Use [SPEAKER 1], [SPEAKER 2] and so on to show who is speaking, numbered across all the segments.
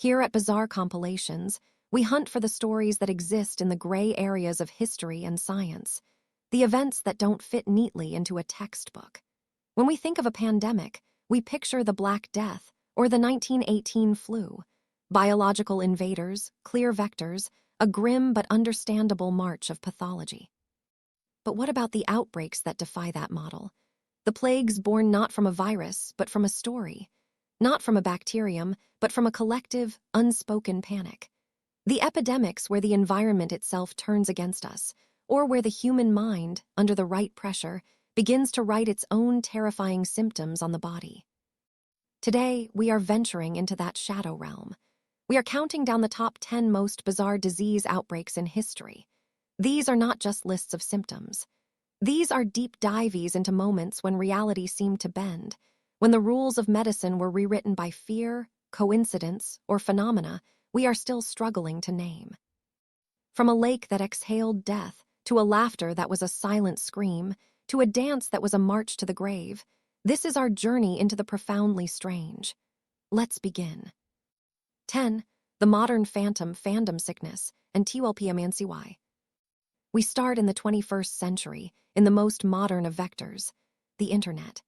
[SPEAKER 1] Here at Bizzare Compilations, we hunt for the stories that exist in the gray areas of history and science, the events that don't fit neatly into a textbook. When we think of a pandemic, we picture the Black Death or the 1918 flu, biological invaders, clear vectors, a grim but understandable march of pathology. But what about the outbreaks that defy that model? The plagues born not from a virus, but from a story. Not from a bacterium, but from a collective, unspoken panic. The epidemics where the environment itself turns against us, or where the human mind, under the right pressure, begins to write its own terrifying symptoms on the body. Today, we are venturing into that shadow realm. We are counting down the top 10 most bizarre disease outbreaks in history. These are not just lists of symptoms. These are deep dives into moments when reality seemed to bend, when the rules of medicine were rewritten by fear, coincidence, or phenomena we are still struggling to name. From a lake that exhaled death, to a laughter that was a silent scream, to a dance that was a march to the grave, this is our journey into the profoundly strange. Let's begin. 10. The modern phantom fandom sickness and TLPMNCY. We start in the 21st century, in the most modern of vectors, the internet.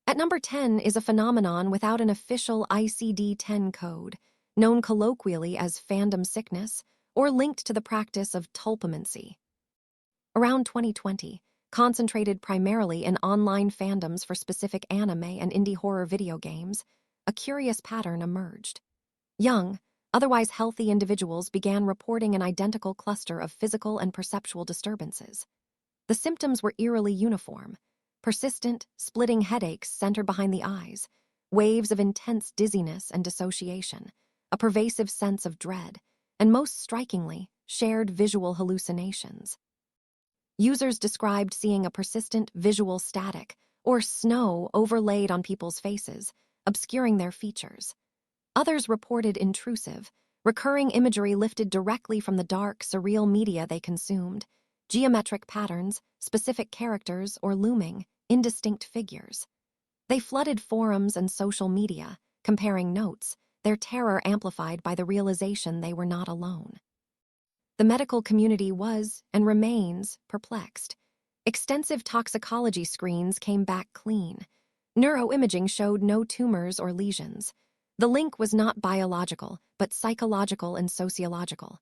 [SPEAKER 1] At number 10 is a phenomenon without an official ICD-10 code, known colloquially as fandom sickness, or linked to the practice of tulpamancy. Around 2020, concentrated primarily in online fandoms for specific anime and indie horror video games, a curious pattern emerged. Young, otherwise healthy individuals began reporting an identical cluster of physical and perceptual disturbances. The symptoms were eerily uniform: persistent, splitting headaches centered behind the eyes, waves of intense dizziness and dissociation, a pervasive sense of dread, and most strikingly, shared visual hallucinations. Users described seeing a persistent visual static, or snow overlaid on people's faces, obscuring their features. Others reported intrusive, recurring imagery lifted directly from the dark, surreal media they consumed, geometric patterns, specific characters, or looming, indistinct figures. They flooded forums and social media, comparing notes, their terror amplified by the realization they were not alone. The medical community was, and remains, perplexed. Extensive toxicology screens came back clean. Neuroimaging showed no tumors or lesions. The link was not biological, but psychological and sociological.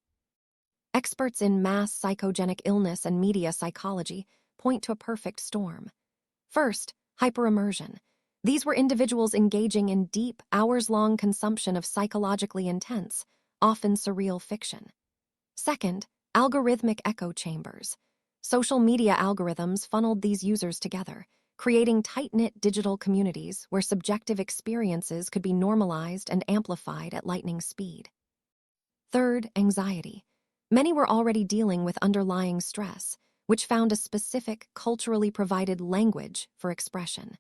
[SPEAKER 1] Experts in mass psychogenic illness and media psychology point to a perfect storm. First, hyperimmersion. These were individuals engaging in deep, hours-long consumption of psychologically intense, often surreal fiction. Second, algorithmic echo chambers. Social media algorithms funneled these users together, creating tight-knit digital communities where subjective experiences could be normalized and amplified at lightning speed. Third, anxiety. Many were already dealing with underlying stress, which found a specific, culturally provided language for expression.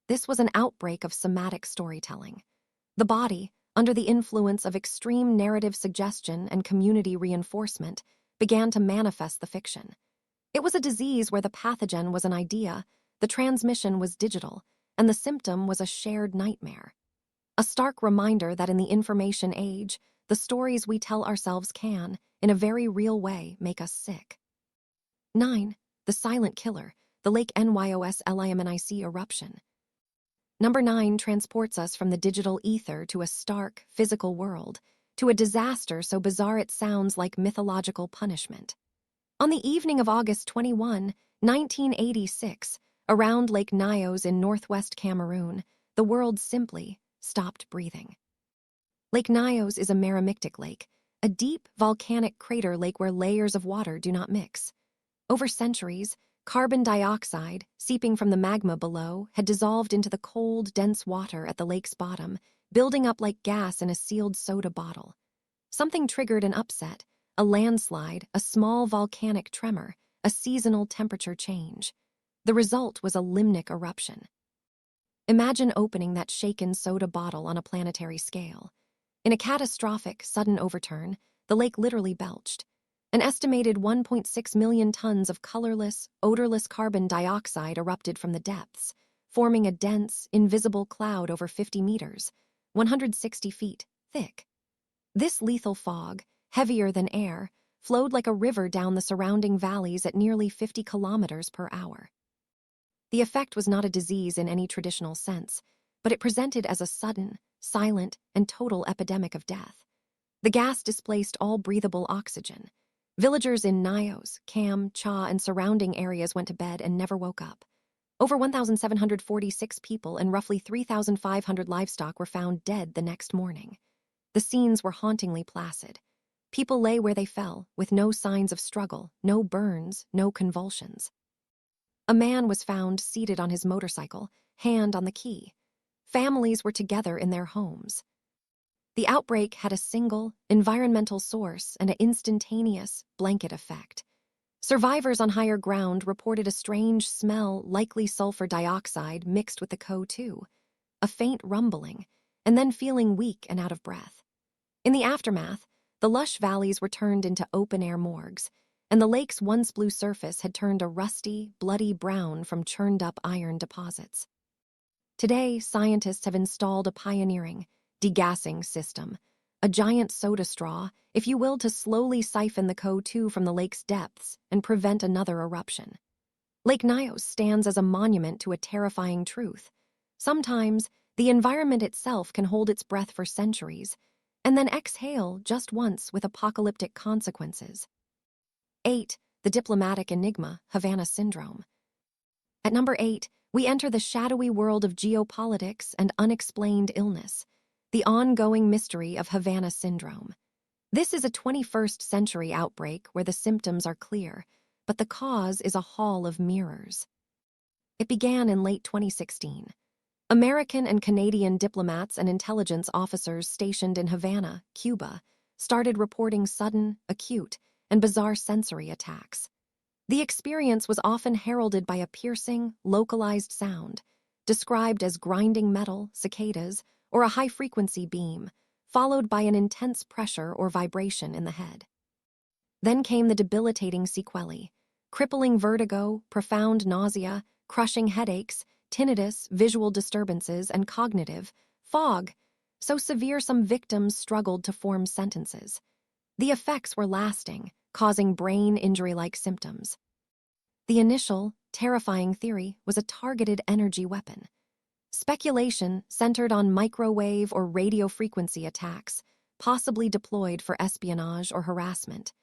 [SPEAKER 1] This was an outbreak of somatic storytelling. The body, under the influence of extreme narrative suggestion and community reinforcement, began to manifest the fiction. It was a disease where the pathogen was an idea, the transmission was digital, and the symptom was a shared nightmare. A stark reminder that in the information age, the stories we tell ourselves can, in a very real way, make us sick. 9. The silent killer, the Lake Nyosliminic eruption. Number 9 transports us from the digital ether to a stark, physical world, to a disaster so bizarre it sounds like mythological punishment. On the evening of August 21, 1986, around Lake Nyos in northwest Cameroon, the world simply stopped breathing. Lake Nyos is a meromictic lake, a deep, volcanic crater lake where layers of water do not mix. Over centuries, carbon dioxide, seeping from the magma below, had dissolved into the cold, dense water at the lake's bottom, building up like gas in a sealed soda bottle. Something triggered an upset, a landslide, a small volcanic tremor, a seasonal temperature change. The result was a limnic eruption. Imagine opening that shaken soda bottle on a planetary scale. In a catastrophic, sudden overturn, the lake literally belched. An estimated 1.6 million tons of colorless, odorless carbon dioxide erupted from the depths, forming a dense, invisible cloud over 50 meters, 160 feet, thick. This lethal fog, heavier than air, flowed like a river down the surrounding valleys at nearly 50 kilometers per hour. The effect was not a disease in any traditional sense, but it presented as a sudden, silent, and total epidemic of death. The gas displaced all breathable oxygen. Villagers in Nios, Cam, Cha, and surrounding areas went to bed and never woke up. Over 1,746 people and roughly 3,500 livestock were found dead the next morning. The scenes were hauntingly placid. People lay where they fell, with no signs of struggle, no burns, no convulsions. A man was found seated on his motorcycle, hand on the key. Families were together in their homes. The outbreak had a single, environmental source and an instantaneous, blanket effect. Survivors on higher ground reported a strange smell, likely sulfur dioxide mixed with the CO2, a faint rumbling, and then feeling weak and out of breath. In the aftermath, the lush valleys were turned into open-air morgues, and the lake's once blue surface had turned a rusty, bloody brown from churned-up iron deposits. Today, scientists have installed a pioneering, degassing system, a giant soda straw, if you will, to slowly siphon the CO2 from the lake's depths and prevent another eruption. Lake Nyos stands as a monument to a terrifying truth. Sometimes, the environment itself can hold its breath for centuries, and then exhale just once with apocalyptic consequences. 8. The diplomatic enigma, Havana Syndrome. At number 8, we enter the shadowy world of geopolitics and unexplained illness, the ongoing mystery of Havana Syndrome. This is a 21st century outbreak where the symptoms are clear, but the cause is a hall of mirrors. It began in late 2016. American and Canadian diplomats and intelligence officers stationed in Havana, Cuba, started reporting sudden, acute, and bizarre sensory attacks. The experience was often heralded by a piercing, localized sound, described as grinding metal, cicadas, or a high-frequency beam, followed by an intense pressure or vibration in the head. Then came the debilitating sequelae: crippling vertigo, profound nausea, crushing headaches, tinnitus, visual disturbances, and cognitive fog, so severe some victims struggled to form sentences. The effects were lasting, causing brain injury-like symptoms. The initial, terrifying theory was a targeted energy weapon. Speculation centered on microwave or radio frequency attacks, possibly deployed for espionage or harassment.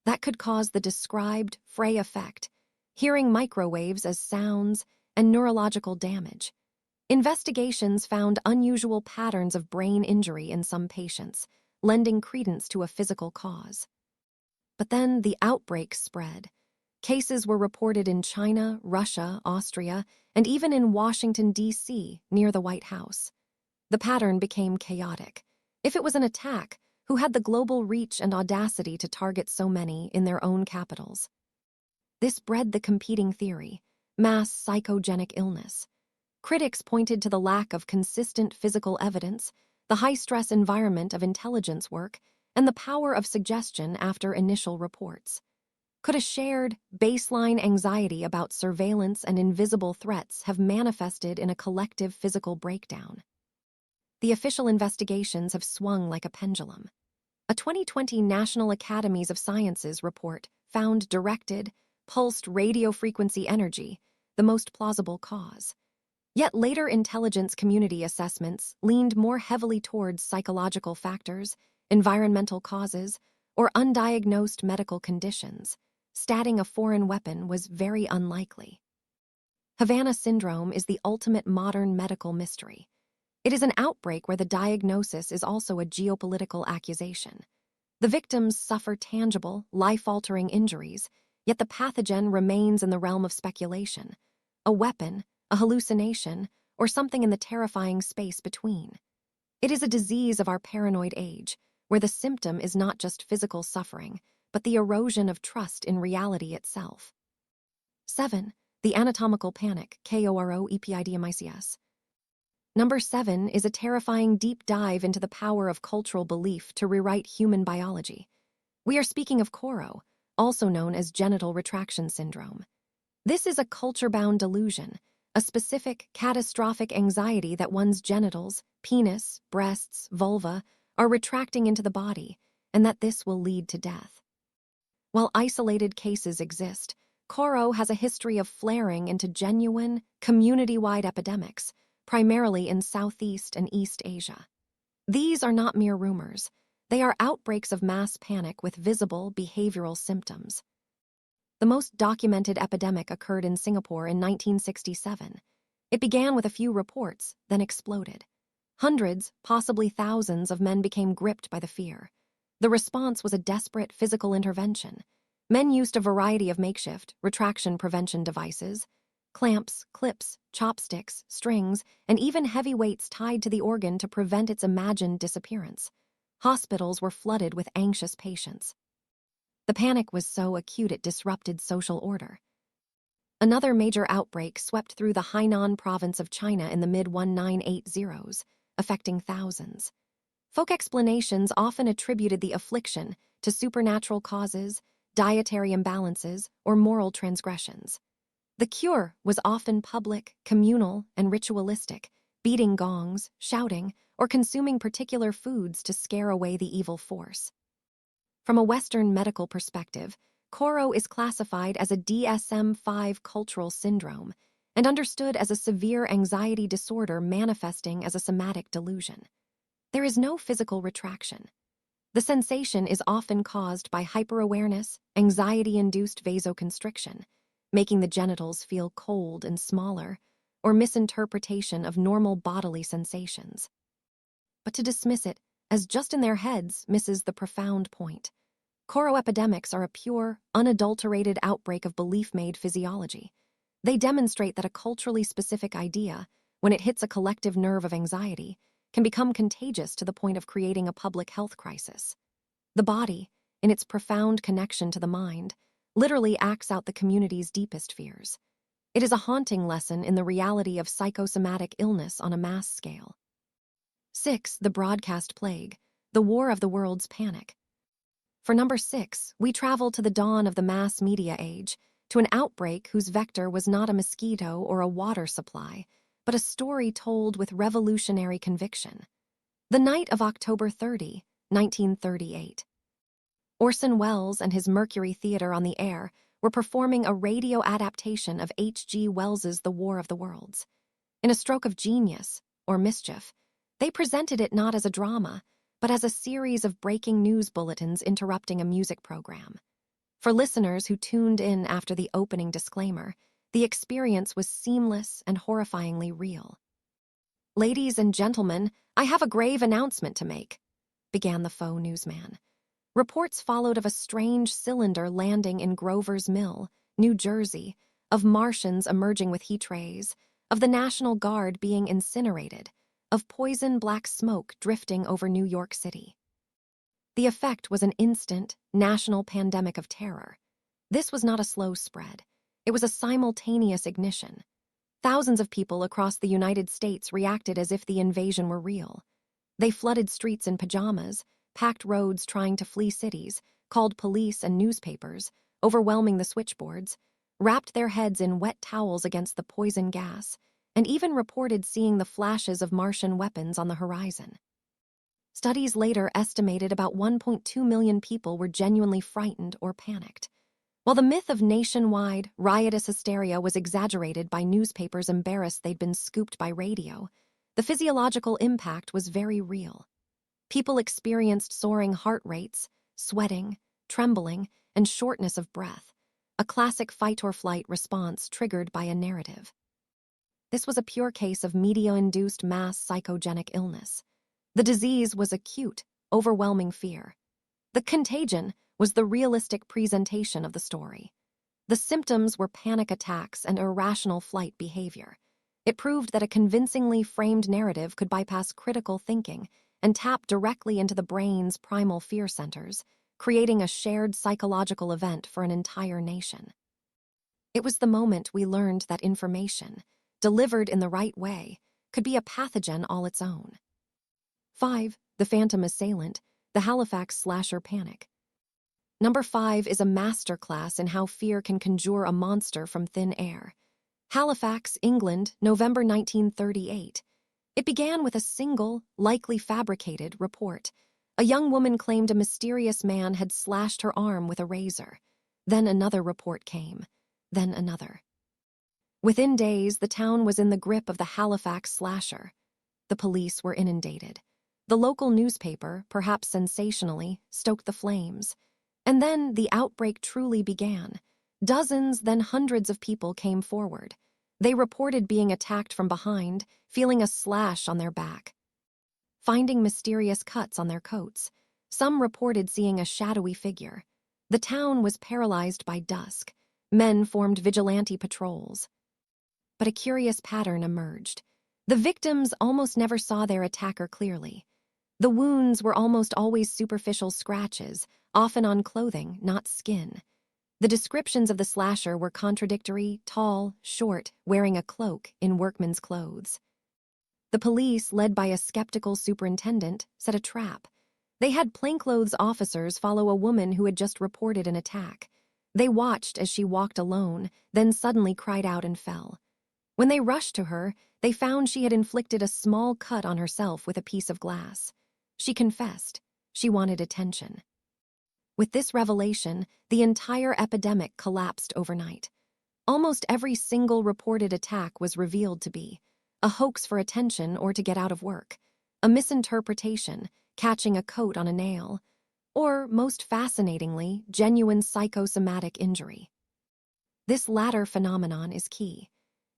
[SPEAKER 1] That could cause the described Frey effect, hearing microwaves as sounds, and neurological damage. Investigations found unusual patterns of brain injury in some patients, lending credence to a physical cause. But then the outbreak spread. Cases were reported in China, Russia, Austria, and even in Washington, D.C., near the White House. The pattern became chaotic. If it was an attack, who had the global reach and audacity to target so many in their own capitals? This bred the competing theory: mass psychogenic illness. Critics pointed to the lack of consistent physical evidence, the high-stress environment of intelligence work, and the power of suggestion after initial reports. Could a shared, baseline anxiety about surveillance and invisible threats have manifested in a collective physical breakdown? The official investigations have swung like a pendulum. A 2020 National Academies of Sciences report found directed, pulsed radio frequency energy the most plausible cause. Yet later intelligence community assessments leaned more heavily towards psychological factors, environmental causes, or undiagnosed medical conditions. Stating a foreign weapon was very unlikely. Havana Syndrome is the ultimate modern medical mystery. It is an outbreak where the diagnosis is also a geopolitical accusation. The victims suffer tangible, life-altering injuries, yet the pathogen remains in the realm of speculation. A weapon, a hallucination, or something in the terrifying space between. It is a disease of our paranoid age, where the symptom is not just physical suffering, but the erosion of trust in reality itself. 7. The anatomical panic, KOROEPIDMICS. Number 7 is a terrifying deep dive into the power of cultural belief to rewrite human biology. We are speaking of KORO, also known as genital retraction syndrome. This is a culture-bound delusion, a specific, catastrophic anxiety that one's genitals, penis, breasts, vulva, are retracting into the body, and that this will lead to death. While isolated cases exist, Coro has a history of flaring into genuine, community-wide epidemics, primarily in Southeast and East Asia. These are not mere rumors. They are outbreaks of mass panic with visible behavioral symptoms. The most documented epidemic occurred in Singapore in 1967. It began with a few reports, then exploded. Hundreds, possibly thousands of men became gripped by the fear. The response was a desperate physical intervention. Men used a variety of makeshift retraction prevention devices, clamps, clips, chopsticks, strings, and even heavy weights tied to the organ to prevent its imagined disappearance. Hospitals were flooded with anxious patients. The panic was so acute it disrupted social order. Another major outbreak swept through the Hainan province of China in the mid-1980s, affecting thousands. Folk explanations often attributed the affliction to supernatural causes, dietary imbalances, or moral transgressions. The cure was often public, communal, and ritualistic, beating gongs, shouting, or consuming particular foods to scare away the evil force. From a Western medical perspective, Coro is classified as a DSM-5 cultural syndrome and understood as a severe anxiety disorder manifesting as a somatic delusion. There is no physical retraction. The sensation is often caused by hyperawareness, anxiety-induced vasoconstriction, making the genitals feel cold and smaller, or misinterpretation of normal bodily sensations. But to dismiss it as just in their heads misses the profound point. Coro epidemics are a pure, unadulterated outbreak of belief-made physiology. They demonstrate that a culturally specific idea, when it hits a collective nerve of anxiety, can become contagious to the point of creating a public health crisis. The body, in its profound connection to the mind, literally acts out the community's deepest fears. It is a haunting lesson in the reality of psychosomatic illness on a mass scale. 6. The broadcast plague, the war of the world's panic. For number 6, we travel to the dawn of the mass media age, to an outbreak whose vector was not a mosquito or a water supply, but a story told with revolutionary conviction. The night of October 30, 1938. Orson Welles and his Mercury Theater on the Air were performing a radio adaptation of H.G. Wells's The War of the Worlds. In a stroke of genius, or mischief, they presented it not as a drama, but as a series of breaking news bulletins interrupting a music program. For listeners who tuned in after the opening disclaimer, the experience was seamless and horrifyingly real. "Ladies and gentlemen, I have a grave announcement to make," began the faux newsman. Reports followed of a strange cylinder landing in Grover's Mill, New Jersey, of Martians emerging with heat rays, of the National Guard being incinerated, of poison black smoke drifting over New York City. The effect was an instant, national pandemic of terror. This was not a slow spread. It was a simultaneous ignition. Thousands of people across the United States reacted as if the invasion were real. They flooded streets in pajamas, packed roads trying to flee cities, called police and newspapers, overwhelming the switchboards, wrapped their heads in wet towels against the poison gas, and even reported seeing the flashes of Martian weapons on the horizon. Studies later estimated about 1.2 million people were genuinely frightened or panicked. While the myth of nationwide, riotous hysteria was exaggerated by newspapers embarrassed they'd been scooped by radio, the physiological impact was very real. People experienced soaring heart rates, sweating, trembling, and shortness of breath, a classic fight-or-flight response triggered by a narrative. This was a pure case of media-induced mass psychogenic illness. The disease was acute, overwhelming fear. The contagion was the realistic presentation of the story. The symptoms were panic attacks and irrational flight behavior. It proved that a convincingly framed narrative could bypass critical thinking and tap directly into the brain's primal fear centers, creating a shared psychological event for an entire nation. It was the moment we learned that information, delivered in the right way, could be a pathogen all its own. 5. The Phantom Assailant, the Halifax Slasher Panic. Number 5 is a masterclass in how fear can conjure a monster from thin air. Halifax, England, November 1938. It began with a single, likely fabricated, report. A young woman claimed a mysterious man had slashed her arm with a razor. Then another report came. Then another. Within days, the town was in the grip of the Halifax slasher. The police were inundated. The local newspaper, perhaps sensationally, stoked the flames. And then the outbreak truly began. Dozens, then hundreds of people came forward. They reported being attacked from behind, feeling a slash on their back, finding mysterious cuts on their coats. Some reported seeing a shadowy figure. The town was paralyzed by dusk. Men formed vigilante patrols. But a curious pattern emerged. The victims almost never saw their attacker clearly. The wounds were almost always superficial scratches, often on clothing, not skin. The descriptions of the slasher were contradictory: tall, short, wearing a cloak, in workman's clothes. The police, led by a skeptical superintendent, set a trap. They had plainclothes officers follow a woman who had just reported an attack. They watched as she walked alone, then suddenly cried out and fell. When they rushed to her, they found she had inflicted a small cut on herself with a piece of glass. She confessed. She wanted attention. With this revelation, the entire epidemic collapsed overnight. Almost every single reported attack was revealed to be a hoax for attention or to get out of work, a misinterpretation, catching a coat on a nail, or, most fascinatingly, genuine psychosomatic injury. This latter phenomenon is key.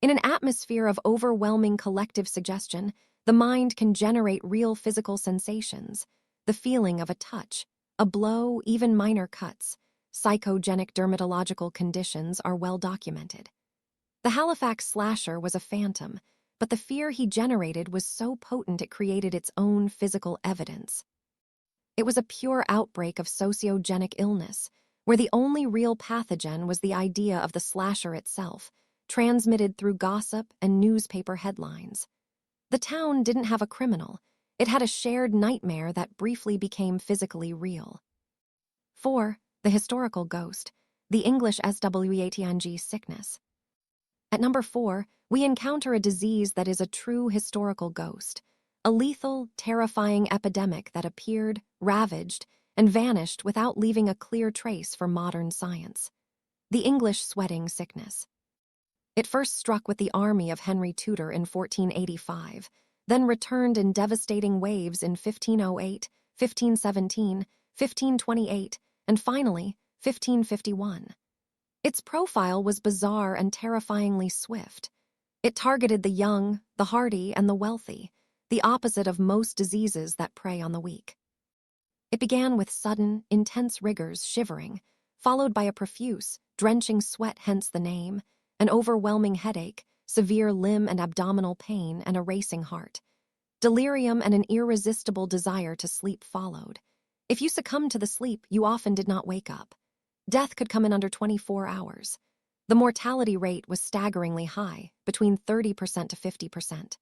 [SPEAKER 1] In an atmosphere of overwhelming collective suggestion, the mind can generate real physical sensations, the feeling of a touch, a blow, even minor cuts. Psychogenic dermatological conditions are well documented. The Halifax slasher was a phantom, but the fear he generated was so potent it created its own physical evidence. It was a pure outbreak of sociogenic illness, where the only real pathogen was the idea of the slasher itself, transmitted through gossip and newspaper headlines. The town didn't have a criminal. It had a shared nightmare that briefly became physically real. 4. The historical ghost, the English SWATNG sickness. At number 4, we encounter a disease that is a true historical ghost, a lethal, terrifying epidemic that appeared, ravaged, and vanished without leaving a clear trace for modern science. The English sweating sickness. It first struck with the army of Henry Tudor in 1485, then returned in devastating waves in 1508, 1517, 1528, and finally, 1551. Its profile was bizarre and terrifyingly swift. It targeted the young, the hardy, and the wealthy, the opposite of most diseases that prey on the weak. It began with sudden, intense rigors, shivering, followed by a profuse, drenching sweat, hence the name, an overwhelming headache, severe limb and abdominal pain, and a racing heart. Delirium and an irresistible desire to sleep followed. If you succumbed to the sleep, you often did not wake up. Death could come in under 24 hours. The mortality rate was staggeringly high, between 30% to 50%.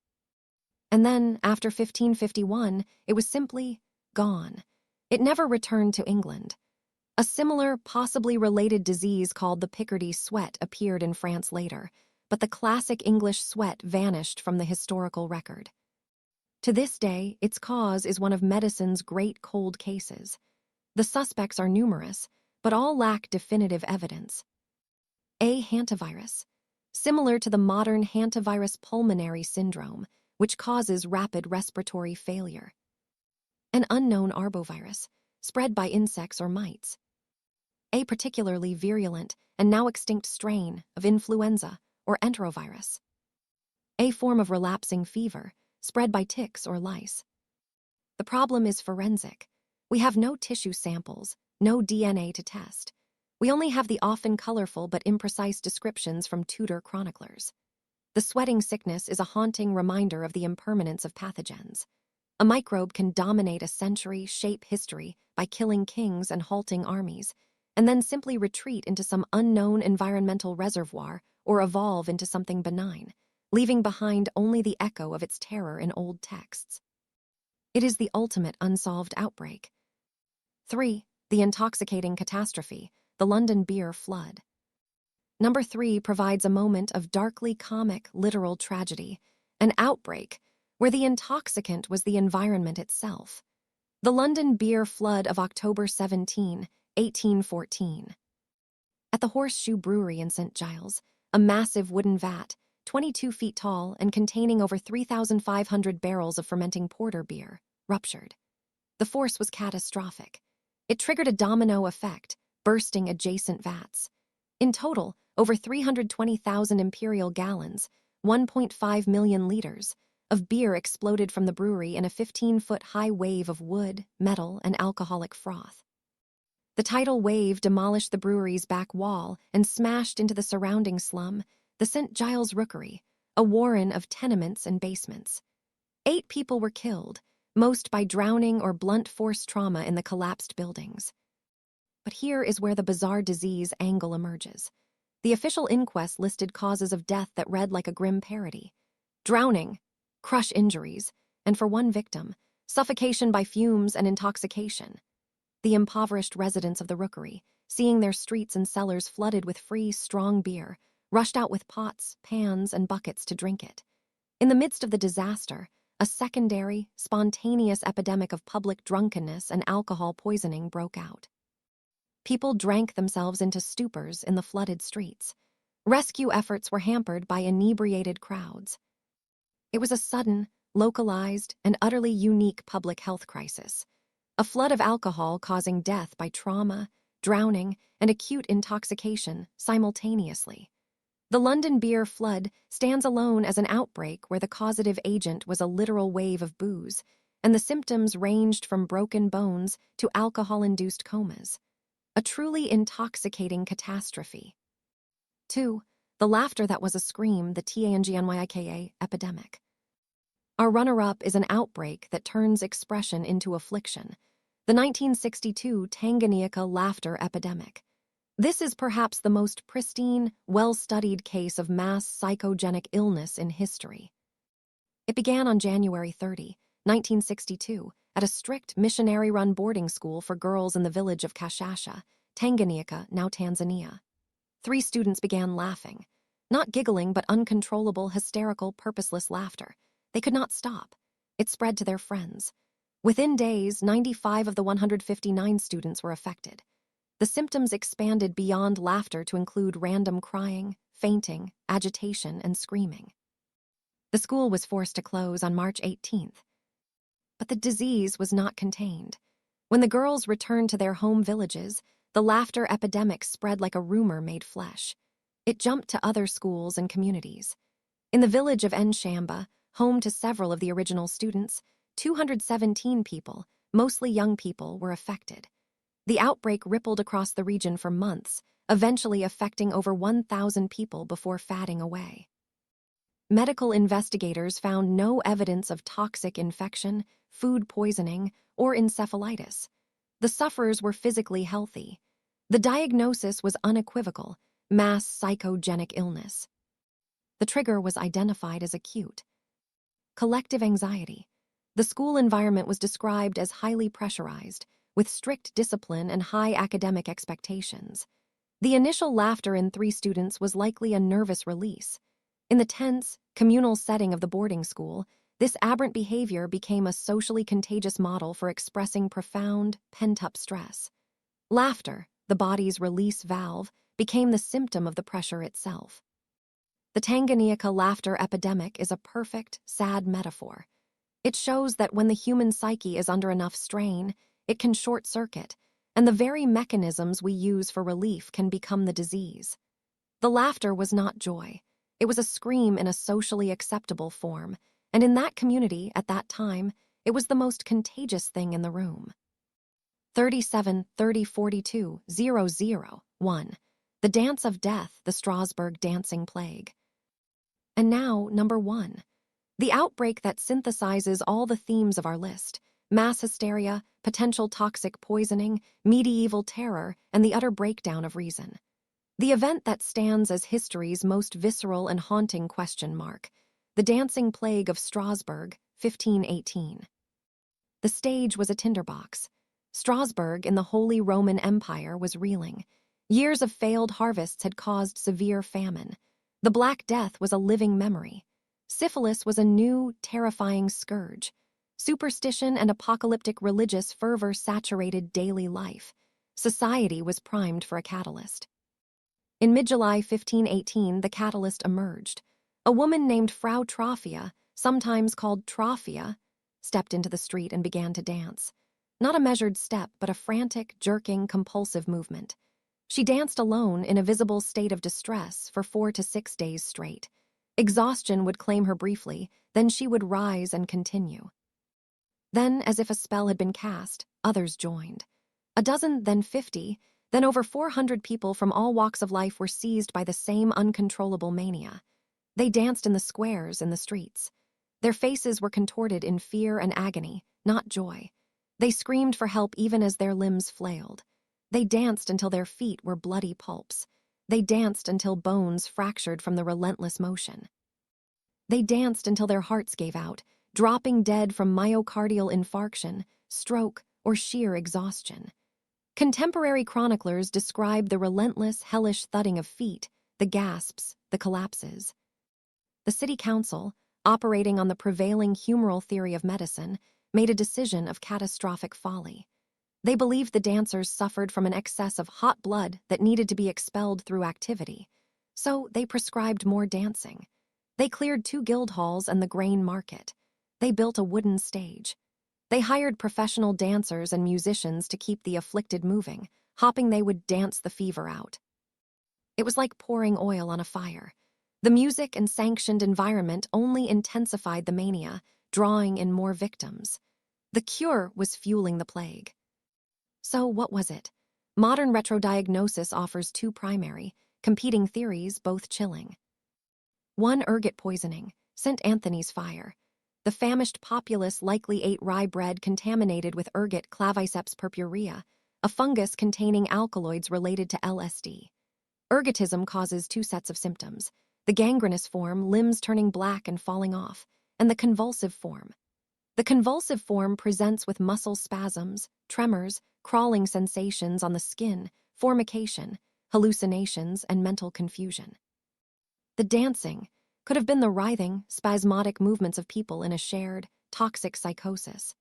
[SPEAKER 1] And then, after 1551, it was simply gone. It never returned to England. A similar, possibly related disease called the Picardy sweat appeared in France later, but the classic English sweat vanished from the historical record. To this day, its cause is one of medicine's great cold cases. The suspects are numerous, but all lack definitive evidence. A hantavirus, similar to the modern hantavirus pulmonary syndrome, which causes rapid respiratory failure. An unknown arbovirus, spread by insects or mites. A particularly virulent and now extinct strain of influenza or enterovirus. A form of relapsing fever, spread by ticks or lice. The problem is forensic. We have no tissue samples, no DNA to test. We only have the often colorful but imprecise descriptions from Tudor chroniclers. The sweating sickness is a haunting reminder of the impermanence of pathogens. A microbe can dominate a century, shape history by killing kings and halting armies, and then simply retreat into some unknown environmental reservoir or evolve into something benign, leaving behind only the echo of its terror in old texts. It is the ultimate unsolved outbreak. 3. The intoxicating catastrophe, the London beer flood. Number 3 provides a moment of darkly comic, literal tragedy, an outbreak where the intoxicant was the environment itself. The London beer flood of October 17, 1814. At the Horseshoe Brewery in St. Giles, a massive wooden vat, 22 feet tall and containing over 3,500 barrels of fermenting porter beer, ruptured. The force was catastrophic. It triggered a domino effect, bursting adjacent vats. In total, over 320,000 imperial gallons, 1.5 million liters, of beer exploded from the brewery in a 15-foot-high wave of wood, metal, and alcoholic froth. The tidal wave demolished the brewery's back wall and smashed into the surrounding slum, the St. Giles Rookery, a warren of tenements and basements. 8 people were killed, most by drowning or blunt force trauma in the collapsed buildings. But here is where the bizarre disease angle emerges. The official inquest listed causes of death that read like a grim parody. Drowning, crush injuries, and for one victim, suffocation by fumes and intoxication. The impoverished residents of the Rookery, seeing their streets and cellars flooded with free, strong beer, rushed out with pots, pans, and buckets to drink it. In the midst of the disaster, a secondary, spontaneous epidemic of public drunkenness and alcohol poisoning broke out. People drank themselves into stupors in the flooded streets. Rescue efforts were hampered by inebriated crowds. It was a sudden, localized, and utterly unique public health crisis. A flood of alcohol causing death by trauma, drowning, and acute intoxication simultaneously. The London beer flood stands alone as an outbreak where the causative agent was a literal wave of booze, and the symptoms ranged from broken bones to alcohol-induced comas. A truly intoxicating catastrophe. 2. The laughter that was a scream, the TANGNYIKA epidemic. Our runner-up is an outbreak that turns expression into affliction. The 1962 Tanganyika laughter epidemic. This is perhaps the most pristine, well-studied case of mass psychogenic illness in history. It began on January 30, 1962, at a strict missionary-run boarding school for girls in the village of Kashasha, Tanganyika, now Tanzania. 3 students began laughing. Not giggling, but uncontrollable, hysterical, purposeless laughter. They could not stop. It spread to their friends. Within days, 95 of the 159 students were affected. The symptoms expanded beyond laughter to include random crying, fainting, agitation, and screaming. The school was forced to close on March 18th. But the disease was not contained. When the girls returned to their home villages, the laughter epidemic spread like a rumor made flesh. It jumped to other schools and communities. In the village of Nshamba, home to several of the original students, 217 people, mostly young people, were affected. The outbreak rippled across the region for months, eventually affecting over 1,000 people before fading away. Medical investigators found no evidence of toxic infection, food poisoning, or encephalitis. The sufferers were physically healthy. The diagnosis was unequivocal: mass psychogenic illness. The trigger was identified as acute. Collective anxiety. The school environment was described as highly pressurized, with strict discipline and high academic expectations. The initial laughter in 3 students was likely a nervous release. In the tense, communal setting of the boarding school, this aberrant behavior became a socially contagious model for expressing profound, pent-up stress. Laughter, the body's release valve, became the symptom of the pressure itself. The Tanganyika laughter epidemic is a perfect, sad metaphor. It shows that when the human psyche is under enough strain, it can short-circuit, and the very mechanisms we use for relief can become the disease. The laughter was not joy. It was a scream in a socially acceptable form, and in that community, at that time, it was the most contagious thing in the room. 37 30 42 00 1. The Dance of Death, the Strasbourg Dancing Plague. And now, number 1. The outbreak that synthesizes all the themes of our list: mass hysteria, potential toxic poisoning, medieval terror, and the utter breakdown of reason. The event that stands as history's most visceral and haunting question mark: the dancing plague of Strasbourg, 1518. The stage was a tinderbox. Strasbourg in the Holy Roman Empire was reeling. Years of failed harvests had caused severe famine. The Black Death was a living memory. Syphilis was a new, terrifying scourge. Superstition and apocalyptic religious fervor saturated daily life. Society was primed for a catalyst. In mid-July 1518, the catalyst emerged. A woman named Frau Trophia, sometimes called Trophia, stepped into the street and began to dance. Not a measured step, but a frantic, jerking, compulsive movement. She danced alone in a visible state of distress for 4 to 6 days straight. Exhaustion would claim her briefly, then she would rise and continue. Then, as if a spell had been cast, others joined. A dozen, then 50, then over 400 people from all walks of life were seized by the same uncontrollable mania. They danced in the squares, in the streets. Their faces were contorted in fear and agony, not joy. They screamed for help even as their limbs flailed. They danced until their feet were bloody pulps. They danced until bones fractured from the relentless motion. They danced until their hearts gave out, dropping dead from myocardial infarction, stroke, or sheer exhaustion. Contemporary chroniclers describe the relentless, hellish thudding of feet, the gasps, the collapses. The city council, operating on the prevailing humoral theory of medicine, made a decision of catastrophic folly. They believed the dancers suffered from an excess of hot blood that needed to be expelled through activity, so they prescribed more dancing. They cleared 2 guild halls and the grain market. They built a wooden stage. They hired professional dancers and musicians to keep the afflicted moving, hoping they would dance the fever out. It was like pouring oil on a fire. The music and sanctioned environment only intensified the mania, drawing in more victims. The cure was fueling the plague. So what was it? Modern retrodiagnosis offers 2 primary, competing theories, both chilling. 1. Ergot poisoning, St. Anthony's fire. The famished populace likely ate rye bread contaminated with ergot claviceps purpurea, a fungus containing alkaloids related to LSD. Ergotism causes 2 sets of symptoms: the gangrenous form, limbs turning black and falling off, and the convulsive form. The convulsive form presents with muscle spasms, tremors, crawling sensations on the skin, formication, hallucinations, and mental confusion. The dancing could have been the writhing, spasmodic movements of people in a shared, toxic psychosis.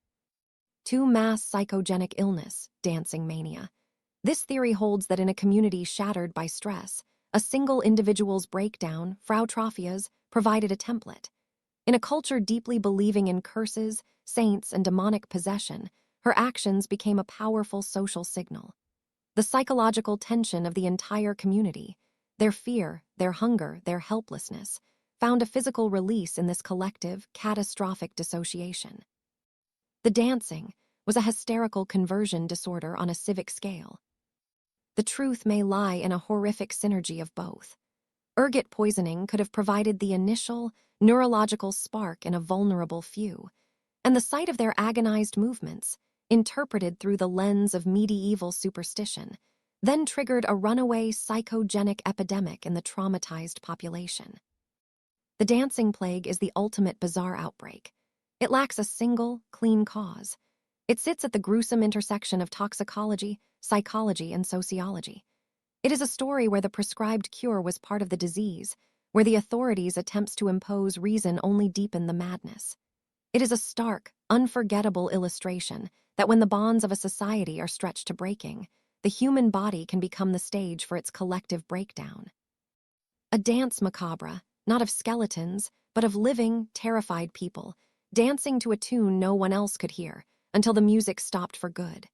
[SPEAKER 1] 2. Mass psychogenic illness, dancing mania. This theory holds that in a community shattered by stress, a single individual's breakdown, Frau Trophia's, provided a template. In a culture deeply believing in curses, saints, and demonic possession, her actions became a powerful social signal. The psychological tension of the entire community, their fear, their hunger, their helplessness, found a physical release in this collective, catastrophic dissociation. The dancing was a hysterical conversion disorder on a civic scale. The truth may lie in a horrific synergy of both. Ergot poisoning could have provided the initial, neurological spark in a vulnerable few, and the sight of their agonized movements, interpreted through the lens of medieval superstition, then triggered a runaway psychogenic epidemic in the traumatized population. The dancing plague is the ultimate Bizzare outbreak. It lacks a single, clean cause. It sits at the gruesome intersection of toxicology, psychology, and sociology. It is a story where the prescribed cure was part of the disease, where the authorities' attempts to impose reason only deepen the madness. It is a stark, unforgettable illustration that when the bonds of a society are stretched to breaking, the human body can become the stage for its collective breakdown. A dance macabre, not of skeletons, but of living, terrified people, dancing to a tune no one else could hear, until the music stopped for good.